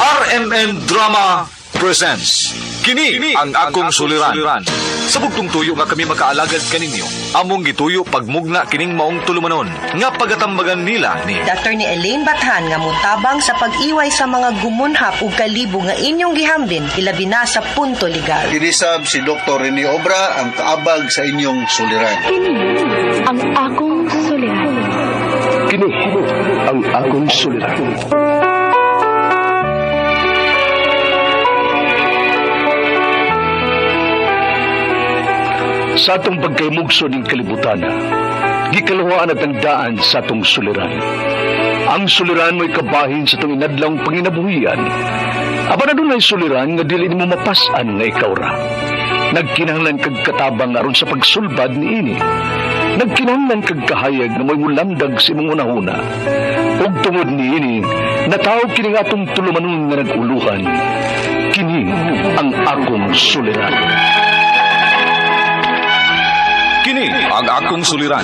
RMN Drama presents Kini ang akong suliran. Sa bugtong tuyo nga kami makaalagad kaninyo, among gituyo pagmugna kining maong tulumanon nga pagatambagan nila ni Dr. ni Elaine Bathan nga mutabang sa pag-iway sa mga gumunhap ug kalibo nga inyong gihambin ilabi na sa punto legal. Dinisab si Dr. Rene Obra ang kaabag sa inyong suliran. Ang akong suliran. Kini ang akong suliran. Sa atong pagkaymugso ng kalibutan, gikalawaan at ang daan sa atong suliran. Ang suliran mo'y kabahin sa itong inadlang panginabuhian. Aba na doon ay suliran nga dili mo mapasan nga ikaw ra. Nagkinahanglan kag katabang aron sa pagsulbad ni ini. Nagkinahanglan kag kahayag na mo'y mulamdag sa imong unahuna. Ug tungod ni ini, natawag kini nga atong tulumanon nga naguluhan. Kini ang akong suliran. Kini ang akong suliran.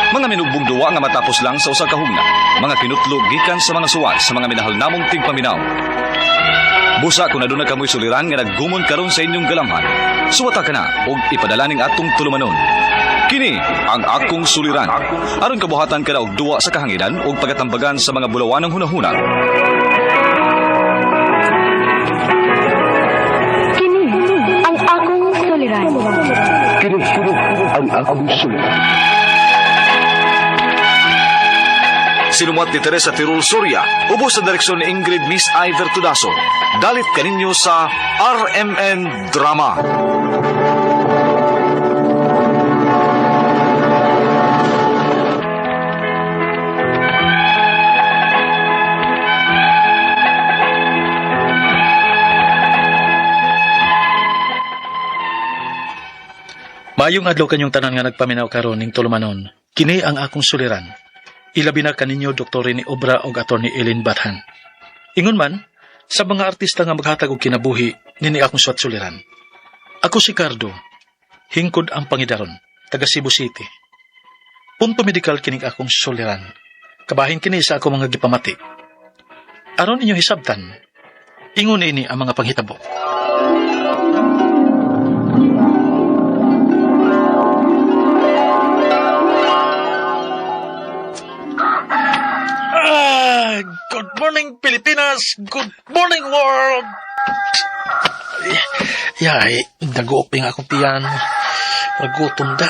Mga minugbong duwa nga matapos lang sa usa ka hugna. Mga kinutlog gikan sa mga suwat sa mga minahal namong tigpaminaw. Busa kung aduna kamoy suliran nga naggumon karon sa inyong galamhan, suwata ka na ug ipadala ning atong tulumanon. Kini ang akong suliran. Aron kabuhatan ka na og duwa sa kahanginan ug pagatambagan sa mga bulawanang hunahuna. Kini ang akong suliran. Kini ang akong suliran. Sinumat ni Teresa Tirul Soria, ubos sa direksyon ni Ingrid Miss Iver Tudaso. Dalit kaninyo sa RMN Drama. Maayong adlaw kanyong tanan nga nagpaminaw karon ning tulumanon. Kini ang akong suliran. Ilabi na kaninyo Dr. Rene Obra ug Atty. Elaine Bathan. Ingon man sa mga artista nga maghatag og kinabuhi nini akong suwat suliran. Ako si Cardo, hingkod ang pangidaron, taga Cebu City. Punto medikal kining akong suliran. Kabahin kini sa ako mga gipamati. Aron inyo hisabtan, ingon ini ang mga panghitabo. Good morning, Pilipinas! Good morning, world! Yay, nag-ooping akong tiyan. Nagutom da.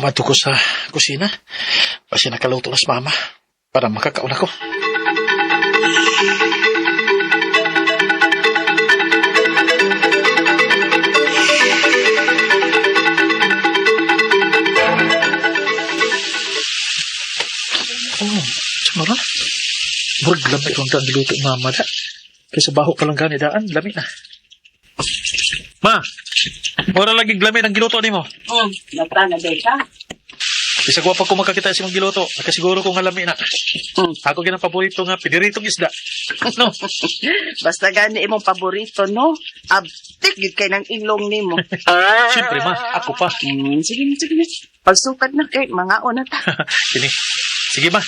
Mato ko sa kusina. Kasi nakaluto na sa mama para makakaon ako. Ano na? Murag lami kong daan niluto mama da. Kaysa baho pa lang gani daan, lami na. Ma! Mura lagi lami ng giluto ni mo. Natana day ka. Bisa ko pa kung makakita si mong giluto. Nakasiguro kong lami na. Ako ginang paborito nga, piniritong isda. No? Basta gani imong paborito, no? Abtik gid kay ng ilong nimo. Siyempre ma, ako pa. Sige. Pagsukat na kay mga ona ta. Kini. Sige ma.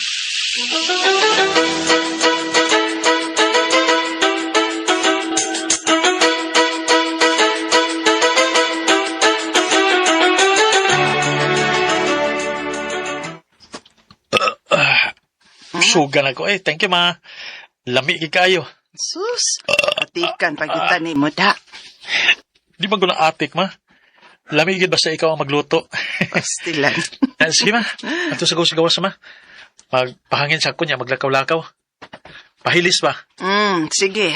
Sugan ako eh. Thank you ma. Lami kayo. Sus, atikan pagitan nimo da. Di ba ko na atik ma? Lami gid basta ikaw ang magluto. Pastilan. Sige ma. Ato sa gawa sa ma. Magpahangin sa kunya, maglakaw-lakaw. Pahilis ba? Sige.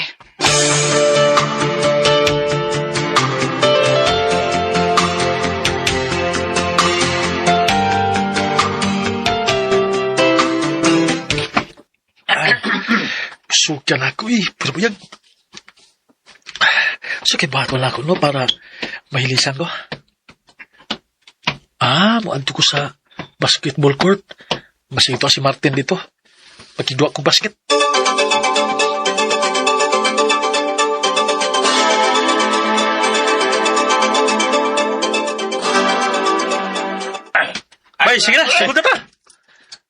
Sugan ako eh. Pero buyag. Sakit ba wala ko no para mahilisan ko? Muadto ko sa basketball court. Mas ito si Martin dito. Pagkidwa ko basket. Ay, sige na. Sagot na pa.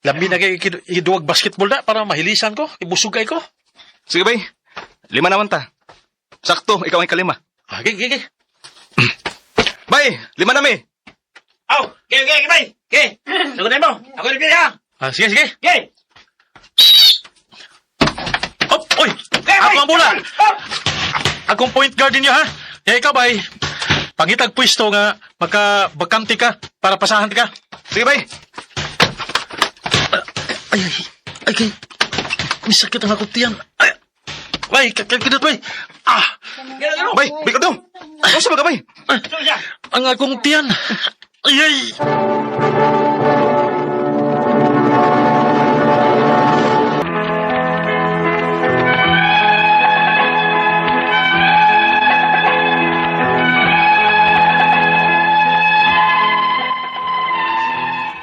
Labi na kay iduwag basketball na para mahilisan ko, ibusugay ko. Sige, bay. 5 naman ta. Sakto, ikaw ang kalima. Gigi. Bay, 5 na mi. Aw, okay, bay. Okay. Sagutin mo. Ako rin ha. Sige. Okay. Hop, oy! Ako ang bola! Akong point guard ninyo, ha? Ikaw, bay. Pangitag pwesto nga, magka-bakante ka para pasahan ka. Sige, bay. Ay, may sakit ang akong tiyan. Ay, bay, kakakidot, bay. Bay, bikot daw. Ano sa mga, bay? Ang akong tiyan. Ay.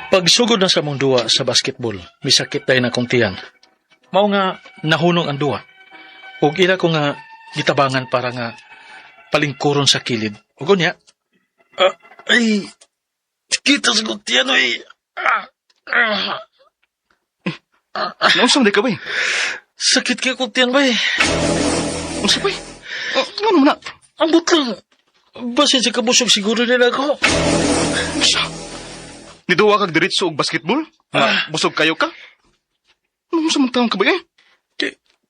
Pagsugod na sa mong duwa sa basketball, misakit tayo na kong tiyan. Mao nga nahunong ang duwa. Ug ila ko nga gitabangan para nga palingkuron sa kilid. Ug unya, ay, kita sa kong tiyan, ay. Nausang di ka, bay? Sakit kaya kong tiyan, bay. Ano sa, bay? Ano na? Ang butlang. Basin sa kabusog siguro nila ako. Niduwa kag diretso og basketball? Busog kayo ka? Ano sa mga ka, bay?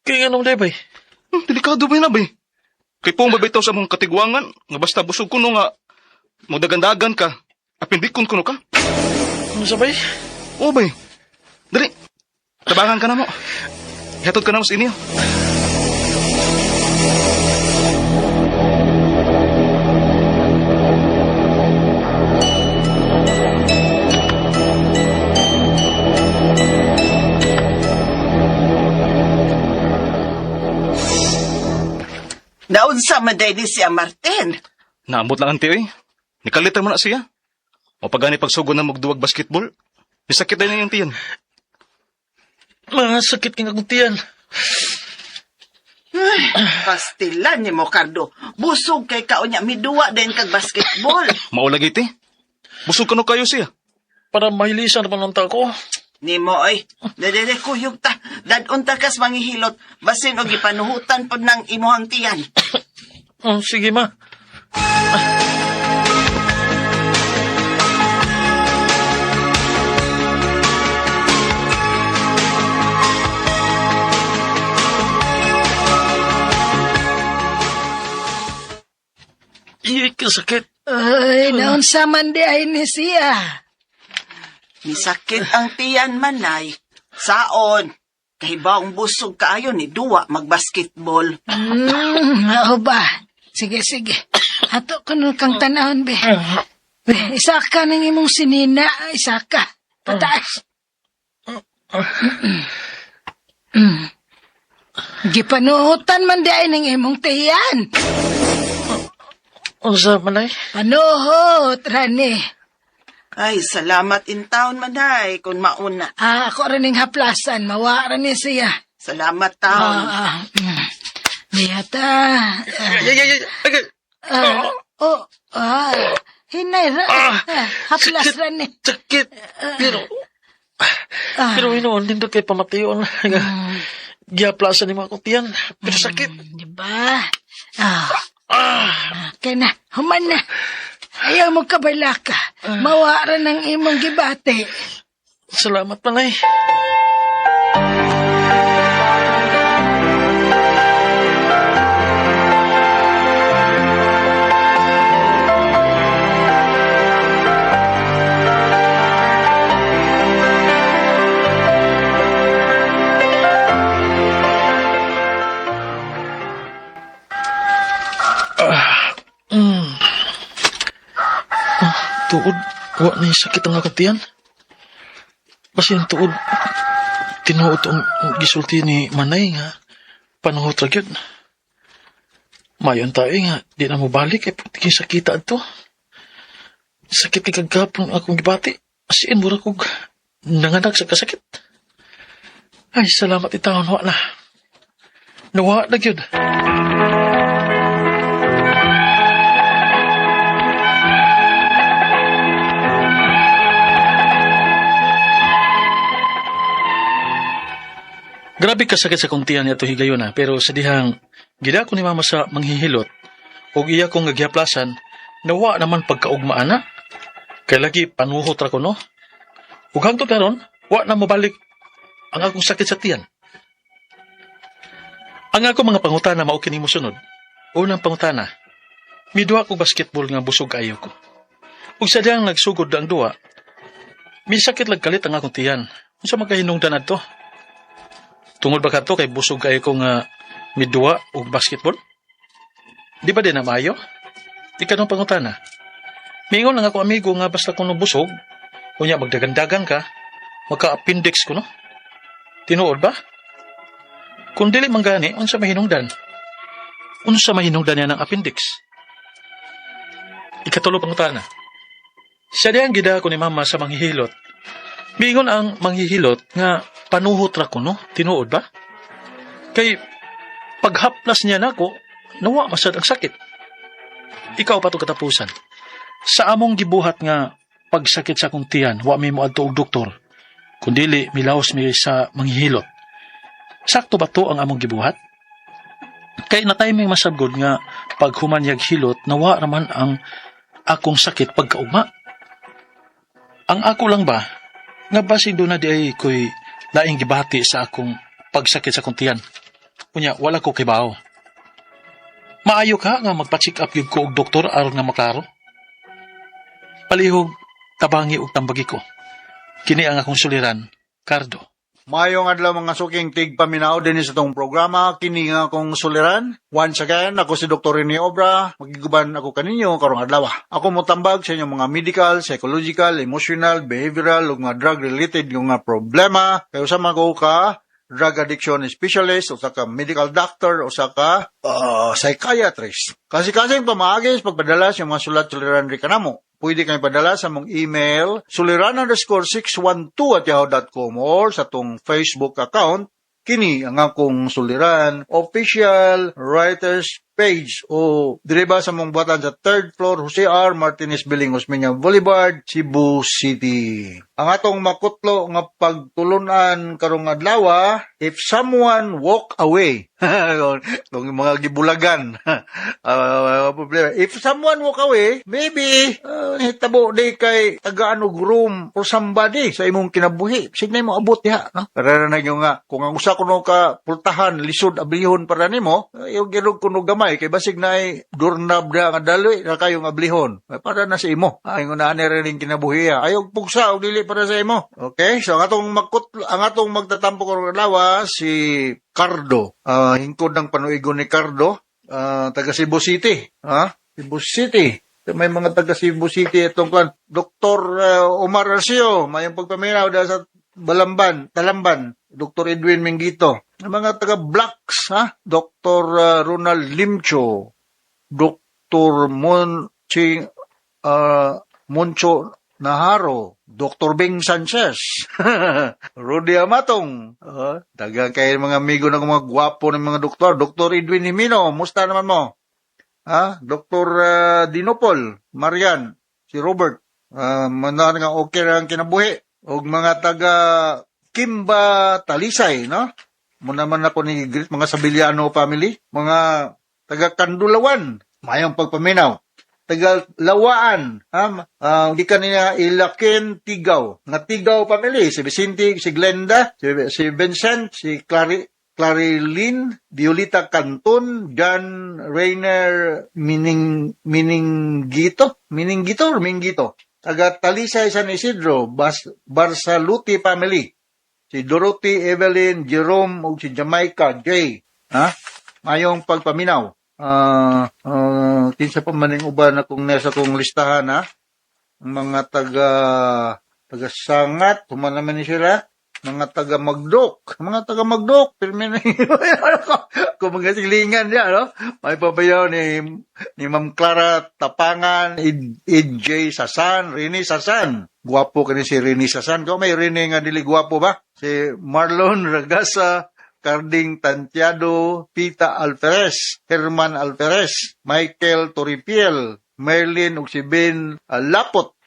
Kaya nga nung day, bay. Delikado ba na, bay? Kay pong babitaw sa mong katigwangan, nga basta busog kuno nga, magdagandagan ka, apindikon kuno ka. Ano sa bay? Oo, bay. Dali, tabangan ka na mo. Ihatod ka na mo sa inyo. Naunsa man day ni siya Martin. Naambot lang ang tiyo eh. Nikalitan mo na siya. O pagani pagsugo na magduwag basketball, nisakit na yung tiyan. Masakit kang akong tiyan. Pastilan ni mo, Cardo. Busog kay kaunya, miduwa din kag basketball. Maulagit eh. Busog ka no kayo siya. Para mahilisan naman ang tako. Ni mo, ay, dadede kuyog ta. Dadun ta kas mangihilot. Basin o gipanuhutan po ng imuhang tiyan. Sige, ma. Iyay ka sakit. Ay, naunsa man di ay ni siya. Misakit ang tiyan manay. Saon? Kahibaong busog kaayo ni duwa magbasketball. Oo ba? Sige. Ato ko nun kang tanahon, be. Isa ka ng imong sinina, isa ka. Pataas. Gipanuhutan man di ay ng imong tiyan. Unsa man ay? Panuhot, Rani. Ay, salamat in town manay kung mauna. Ako rin ng haplasan, mawara ni siya. Salamat taon. Biyata. Hinay, haplas Rani. Sakit. Pero inoon, nindot kay pamatiyon. Giyaplasan ni mga akong tiyan. Pero sakit. Diba? Kaya na, human na. Ayaw mo kabala ka. Mawara ng imong gibate. Salamat, panay. Tuod, wa na yung sakit ang akong tiyan. Kasi yung tuod, tinuod ang gisulti ni Manay nga, panuhot ra gyud. Mayon tayo nga, di na mo balik, ay puti sakita ato. Sakit kay kagapon akong gibati. Asiin mura kong nanganak sa kasakit. Ay, salamat itaon, wa na. Nawa na gyud. Grabe kasakit sa kuntian niya to higayon na, pero sa dihang gida ko ni mama sa manghihilot o iya kong nagyaplasan, nawa naman pagkaugmaan na. Kaya lagi panuhot ra ko no. Ug hangtod karon, wa na mabalik ang akong sakit sa tiyan. Ang ako mga pangutana mao kini mosunod. Unang pangutana, midua ko basketball nga busog kaayo ko. Ug sa diyang nagsugod ang duwa, may sakit lang kalit ang akong tiyan. Unsa magkahinungdan adto? Tungod ba kadto kay busog kaayo ko nga midua og basketball? Di ba din na maayo? Ikanong pangutana. Mingon lang ako amigo nga basta kuno busog, unya magdagandagan ka, magka-appendix ko no? Tinuod ba? Kung dili man gani, unsa mahinungdan? Unsa mahinungdan niya ng appendix? Ikatulo pangutana. Siya diyang gida ko ni mama sa manghihilot. Mingon ang manghihilot nga panuhot ra ko no? Tinuod ba? Kay paghaplas niya nako, nawa masad ang sakit. Ikaw pa to katapusan. Sa among gibuhat nga pagsakit sa akong tiyan, wa mi mo adto og doktor. Kundili milaos mi sa manghihilot. Sakto ba to ang among gibuhat? Kay natay may masabgod nga pag humanyag hilot, nawa naman ang akong sakit pagkaugma. Ang ako lang ba, nga basig doon na di ay ko'y laing gibati sa akong pagsakit sa akong tiyan. Kunya, wala ko kibaw. Maayo ka nga magpa-check up yung ko og doktor aron nga maklaro. Palihog, tabangi og tambagi ko. Kini ang akong suliran, Cardo. Mayong adlaw mga suking tigpaminaw din sa itong programa, kini nga akong suliran. Once again, ako si Dr. Rene Obra, magiguban ako kaninyo karong adlaw. Ako motambag sa inyong mga medical, psychological, emotional, behavioral, ug mga drug-related yung mga problema. Kaya usama ko ka, drug addiction specialist, o sa ka medical doctor, o sa ka psychiatrist. Kasi-kasing pamaagis, pagpadala sa mga sulat-suliran rin ka namo. Pwede kayo padala sa mong email, suliran_612@yahoo.com or sa tong Facebook account, kini ang akong suliran, official writers page o direba sa mong buhatan sa 3rd floor, Jose R. Martinez Building, Osmeña Boulevard, Cebu City. Ang atong makutlo nga pagtulunan karong adlaw, if someone walk away, itong mga gibulagan, if someone walk away, maybe, hitabo di kay tagaan og room for somebody sa imong kinabuhi. Signay mo abot diha, no? Para na nyo nga, kung ang usa kuno ka pultahan, lisod, ablihon para nimo, yung girog kuno gamay, kay basig na ay doorknob na nga daloy, na kayong ablihon. Para na sa imo. Ay, nga na rin kinabuhi. Ayaw pugsa, o dili para sa imo. Okay? So, ang atong magtatampo karong adlaw, si Cardo. Hingkod ng panuigon ni Cardo, taga Cebu City. Cebu City. May mga taga Cebu City itong Dr. Omar Arcio, mayong pagpaminaw dahil sa Talamban, Dr. Edwin Mingito. Ang mga taga Blacks, Dr. Ronald Limcho, Dr. Moncho Naharo, Dr. Bing Sanchez, Rudy Amatong, dagang kayo mga amigo ng mga gwapo ng mga doktor, Dr. Edwin Himino, musta naman mo? Dr. Dinopol, Marian, si Robert, mga nga okay lang kinabuhi, o mga taga Kimba Talisay, no? Muna man ako ni mga Sabiliano family, mga taga Kandulawan, mayong pagpaminaw. Taga Lawaan, di kanina Ilaken Tigaw, nga Tigaw family, si Vicente, si Glenda, si Vincent, si Clarilyn, Violeta Canton, John Rainer Miningito, taga Talisay San Isidro, Barsaluti family, si Dorothy, Evelyn, Jerome, o si Jamaica, Jay, mayong pagpaminaw. Kinsa pa maning uban akong nasa kong listahan, mga taga Sangat, human naman ni sila, mga taga Magdok, pirmin kung mga silingan niya, no? May pabayaw ni Ma'am Clara Tapangan, EJ Sasan, Rini Sasan. Guwapo ka ni si Rini Sasan. Kung may Rini nga dili guwapo ba? Si Marlon Ragasa, Carding Tantiado, Pita Alferez, Herman Alferez, Michael Toripiel, Merlin ug si Ben Lapot.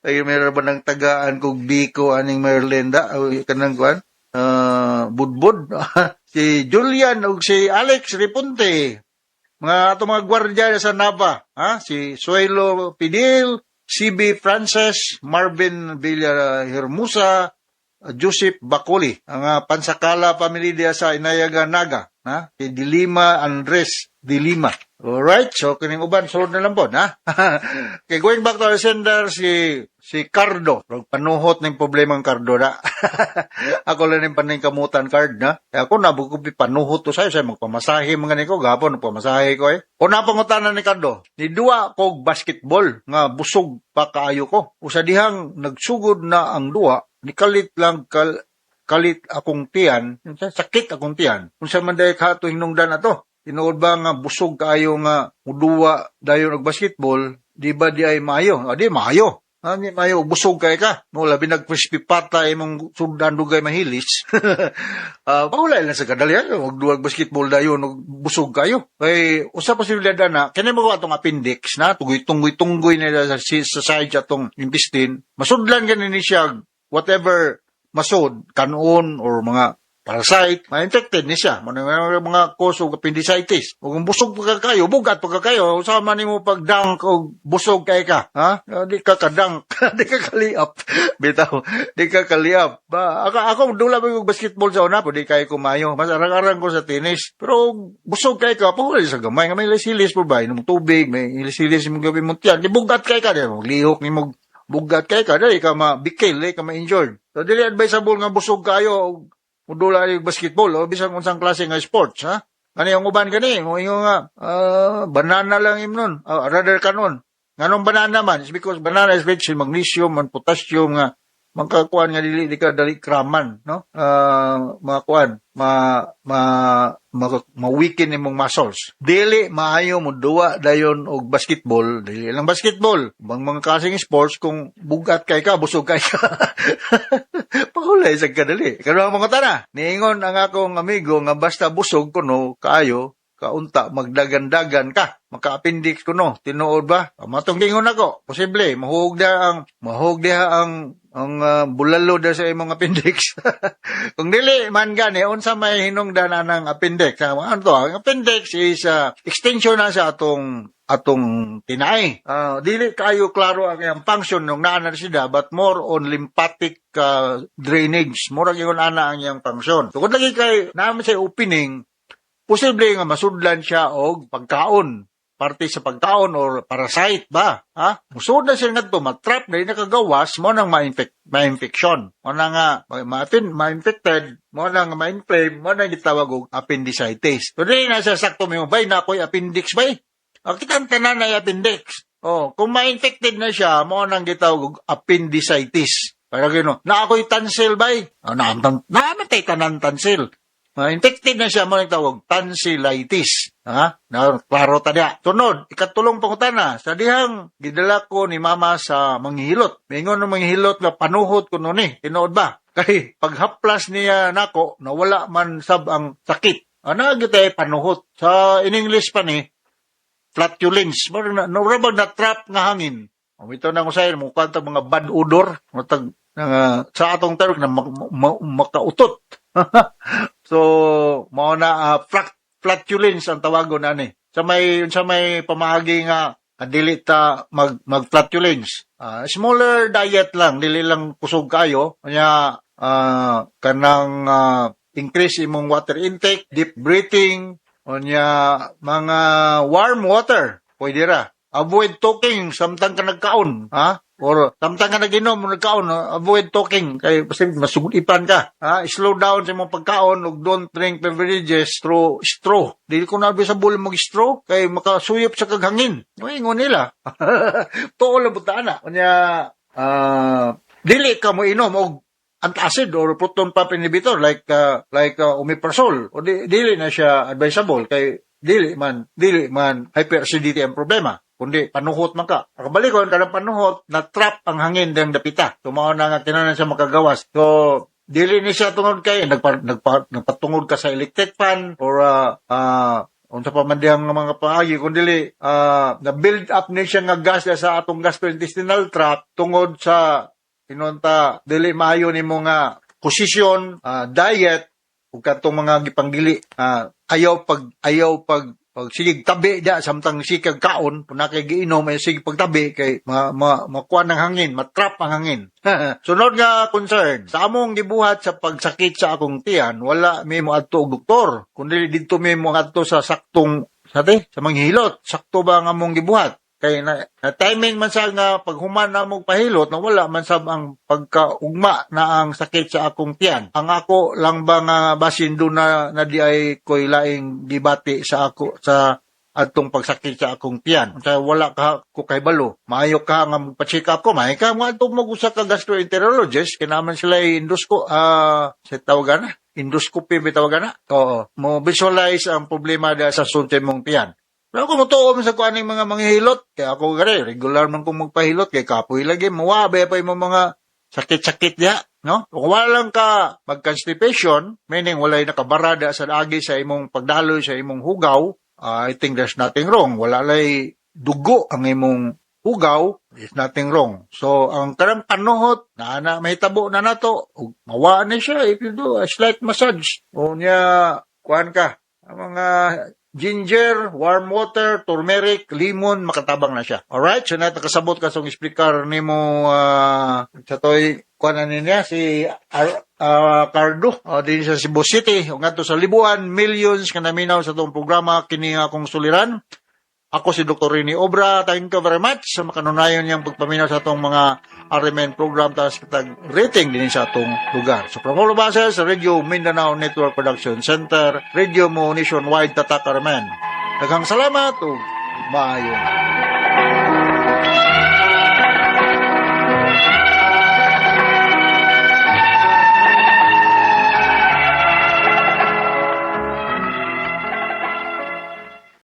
Ay meron ba ng tagaan kog Biko aning Merlin da? Kanang kuan? Budbud, si Julian ug si Alex Ripunte, mga ato mga gwardiya sa Nava, si Suelo Pidil, CB Frances, Marvin Villahermosa, Joseph Bacoli, ang Pansakala family dia sa Inayaga Naga, si Dilima Andres Dilima. Alright, so kining uban sulod na lang po, Okay, going back to our sender, si Cardo, panuhot ng problemang Cardo na. Ako lang yung paning kamutan card na. Kaya ako nabukupi panuhot to sa'yo, magpamasahe mga niko, gapon, magpamasahe ko eh. O napangutanan ni Cardo, ni duwa kog basketball, nga busog pa kaayo ko. O sa dihang nagsugod na ang duwa, ni kalit lang kalit akong tiyan, sakit akong tiyan, kung sa manday ka ito hinungdan na to. Tinuod ba nga busog kaayo nga muduwa dayon og basketball, di ba di ay maayo? Di maayo. Di maayo, busog kay ka. No, labi nag-crispy pata imong sundan dugay mahilis. Paulay lang sa kadalian, og duwag basketball dayon og busog kayo. Kay usa posibilidad na kini mo atong appendix na tunggoy na sa side atong intestine. Masudlan ganin ni siya whatever masod kanon or mga parasite, ma-infected ni siya. Mga cause of appendicitis. Kung busog pa kayo, bugat pa kayo, sama ni mo pag-dunk o busog kay ka. Di ka ka-dunk. Di ka kaliap. Bitaw, di ka kaliap. Ako, dula ba yung basketball sa una po, di kayo kumayo. Mas arang-arang ko sa tennis. Pero busog kay ka, pahuli sa gamay. May ilis-ilis po ba? Inom tubig, may ilis-ilis yung gawin mo tiyan. Di bugat kay ka. Di lihok ni mo bugat kay ka. Di ka mabikil, di ka ma-injured. So, dili advisable nga busog kayo mudula yung basketball o bisang unsang klase nga sports, Ano yung uban gani? O yung banana lang yun nun. Rather kanon. Nganong banana man? It's because banana is rich in magnesium and potassium nga magkakuan nga dili ka dali kraman, no? Makakuan, ma-weaken imong muscles. Dili maayo mo duwa dayon og basketball, dili lang basketball. Bang mga klaseng sports kung bugat kay ka, busog kay ka. Pahulay sa kadali. Karon mga tana, niingon ang akong amigo nga basta busog kuno kaayo, kaunta magdagan-dagan ka, maka-appendix kuno, tinuod ba? Matong gingon ako, posible mahug diha ang bulalo da sa imong appendix. Kung dili man gani unsa may hinungdan ng appendix? Ano to? Ang appendix is extension na sa atong tinay. Dili kayo klaro ang iyang function nung naa na sida, but more on lymphatic drainage. Mura gyud ana ang iyang function. So kung lagi kay naman sa opening, posible nga masudlan siya og pagkaon. Parte sa pagkaon or parasite ba? Musod na siya nga ito, matrap na nakagawas, mo nang ma-infection. Mo na nga, ma-infected, mo na nga ma-inflame, mo na gitawag og appendicitis. So, rin na siya sakto mo, bay, na ako'y appendix, bay. Kitang tanan na appendix. Kung ma-infected na siya, mo nang gitawag og appendicitis. Para gino, na ako'y tonsil, bay. Namatay tanan tonsil. Infected na siya mo nagtawag tonsillitis. Klaro tadya. Tunod, ikatulong pangutana. Sa dihang gidala ko ni mama sa manghihilot. Mingon ng manghihilot na panuhot ko nun Tinood ba? Kay paghaplas niya nako, nawala man sab ang sakit. Gitay panuhot. Sa in English pa flatulence. Narabag na trap nga hangin. Ito na ko sa'yo, mukha mga bad odor. Sa atong term na makautot. So, mao na flatulence ang tawagon ani. Sa may pamahagi nga dili ta mag-flatulence. Smaller diet lang, dili lang kusog kayo. Kanya kanang increase imong water intake, deep breathing, kanya mga warm water, pwede ra. Avoid talking samtang ka nagkaon, Or samtang ka naginom mo nagkaon, avoid talking kay masugulipan ka. Slow down sa imong pagkaon ug don't drink beverages through straw. Dili ko nabi sa bul mag-straw kay makasuyop sa kaghangin. Ingon nila. Tuol butana. Kanya dili ka mo inom og antacid or proton pump inhibitor like omeprazole. O dili na siya advisable kay dili man hyperacidity ang problema. Kundi panuhot man ka. Akabalikon, kadang panuhot, na-trap ang hangin ng dapita. So, mao na nga kinanan siya makagawas. So, dili ni siya tungod kay, nagpatungod ka sa electric fan or unsa pa man diyang mga paagi, kundi na-build up ni siya nga gas sa atong gastrointestinal tract tungod sa inunta, dili maayo ni mo nga posisyon, diet, ug katong mga gipanggili, ayaw pag sigig tabi da samtang sikag kaon puna kay giinom ay sige pagtabi kay makuha ng hangin, matrap ang hangin. Sunod nga concern, sa among gibuhat sa pagsakit sa akong tiyan, wala may mo adto og doktor, kundi didto may mo adto sa saktong sa manghilot. Sakto ba ang among gibuhat? Kay na timing man sa nga paghuman na mong pahilot na wala man sab ang pagkaugma na ang sakit sa akong tiyan. Ang ako lang ba nga basin doon na di ay ko'y laing gibati sa ako sa atong pagsakit sa akong tiyan. Kaya wala ka ko kay balo. Maayo ka nga magpa-check up ko. Maayo ka mga itong mag-usa ka gastroenterologist. Kinaman sila sa tawagan na. Endoscopy may tawagan na. Oo. Mo visualize ang problema da sa sunte mong tiyan. Pero kung mutuo sa kuaning mga manghihilot, kaya ako gari, regular man kung magpahilot, kaya kapoy lagi, mawabe pa yung mga sakit-sakit niya, no? Kung wala lang ka mag-constipation, meaning walay nakabarada sa agi sa imong pagdaloy, sa imong hugaw, I think there's nothing wrong. Wala lay dugo ang imong hugaw, there's nothing wrong. So, ang karang panuhot, na mahitabo na nato, mawa na siya if you do a slight massage. O niya, kuhan ka, ang mga ginger, warm water, turmeric, lemon, makatabang na siya. Alright? So, nakasabot ka sa explicar ni mo sa to'y kuha niya, si Cardo, din sa Cebu City. O nga to sa libuan, millions ka naminaw sa itong programa, kini akong suliran. Ako si Dr. Rini Obra. Thank you very much sa makanunayon niyang pagpaminaw sa itong mga RMN program tapos kitag rating din sa itong lugar. So, from all of us sa Radio Mindanao Network Production Center, Radio mo nationwide tatak RMN. Daghang salamat o maayon.